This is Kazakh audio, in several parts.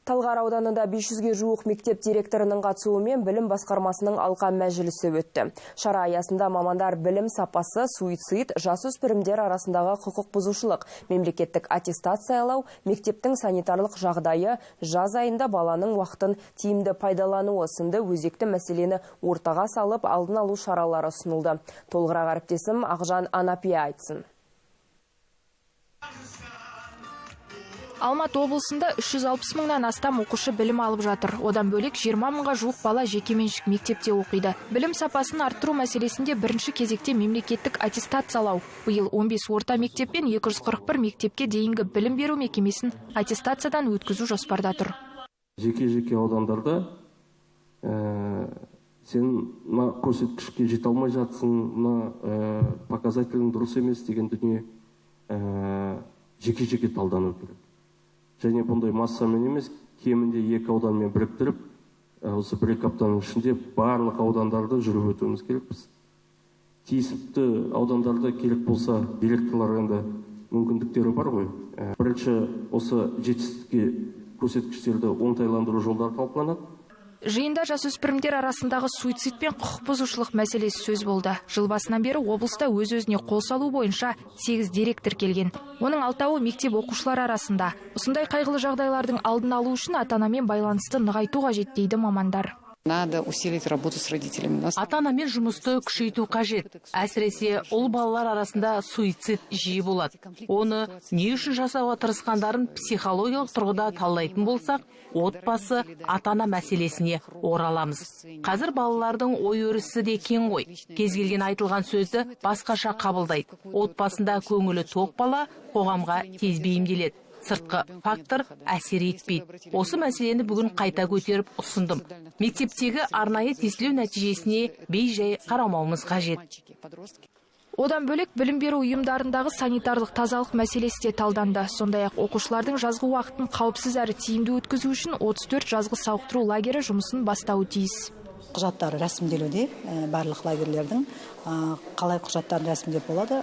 Талғар ауданында 500-ге жуық мектеп директорының қатысуымен білім басқармасының алқа мәжілісі өтті. Шара аясында мамандар білім сапасы, суицид, жасөспірімдер арасындағы құқық бұзушылық, мемлекеттік аттестациялау, мектептің санитарлық жағдайы, жаз айында баланың уақытын тиімді пайдалануы сынды өзекті мәселені ортаға салып, алдын алу шаралары ұсынылды. Толығырақ әріптесім Ақжан Анапия айтсын. Алматы облысында 360 мыңнан астам оқушы білім алып жатыр. Одан бөлек 20 мыңға жуық бала жекеменшік мектепте оқиды. Білім сапасын арттыру мәселесінде бірінші кезекте мемлекеттік аттестациялау. Биыл 15 орта мектеп пен 241 мектепке дейінгі білім беру мекемесін аттестациядан өткізу жоспарда тұр. Жеке аудандарда сен көрсеткішке жете алмай жатсың, показателің дұрыс емес деген дүние жеке талдану керек. Және бұндай массамен емес, кемінде 2 ауданмен біріктіріп, осы 1-2 аптаның ішінде барлық аудандарды жүріп өтуіміз керекпіз. Тиісіпті аудандарда керек болса, директорлар енді мүмкіндіктері бар ғой. Бірінші осы жетістікке көрсеткіштерді оңтайландыру жолдары талқыланады. Жиында жасөспірімдер арасындағы суицид пен құқық бұзушылық мәселесі сөз болды. Жыл басынан бері облыста өз-өзіне қол салу бойынша 8 директор келген. Оның 6-ы мектеп оқушылары арасында. Осындай қайғылы жағдайлардың алдын алу үшін ата-анамен байланысты нығайту қажет дейді мамандар. Надо усилить работу с родителями. Ата-анамен жұмысты күшейту қажет. Әсіресе ұл балалар арасында суицид жиі болады. Оны не үшін жасауға тырысқандарын психологиялық тұрғыда талдайтын болсақ, отбасы ата-ана мәселесіне ораламыз. Қазір балалардың ой өрісі де кең ғой. Кез келген айтылған сөзді басқаша қабылдайды. Отбасында көңілі тоқ бала қоғамға тез бейімделеді. Сыртқы фактор әсер етпейді. Осы мәселені бүгін қайта көтеріп ұсындым. Мектептегі арнайы тестілеу нәтижесіне бей-жай қарамауымыз қажет. Одан бөлек білім беру ұйымдарындағы санитарлық тазалық мәселесі де талданды. Сондай-ақ оқушылардың жазғы уақытын қауіпсіз әрі тиімді өткізу үшін 34 жазғы сауықтыру лагері жұмысын бастауы тиіс. Құжаттары рәсімделуде барлық лагерлердің. Қалай құжаттарын рәсімдеп болады,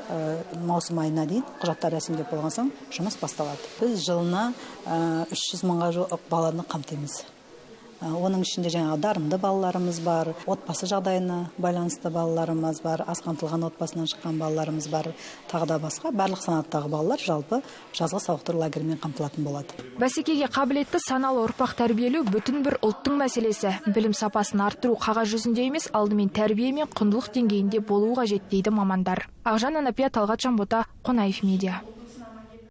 маусым айына дейін құжаттар рәсімдеп болған соң жұмыс басталады. Біз жылына 300 мыңға жуық баланы қамтимыз. Оның ішінде дарынды балаларымыз бар, отбасы жағдайына байланысты балаларымыз бар, аз қамтылған отбасынан шыққан балаларымыз бар, тағы да басқа барлық санаттағы балалар жалпы жазғы сауықтыру лагерімен қамтылатын болады. Бәсекеге қабілетті саналы ұрпақ тәрбиелеу бүтін бір ұлттың мәселесі. Білім сапасын арттыру қағаз жүзінде емес, алдымен тәрбие мен құндылық деңгейінде болуы қажет дейді мамандар. Ақжан Анапия, Талғат Жанбота, Қонаев медиа.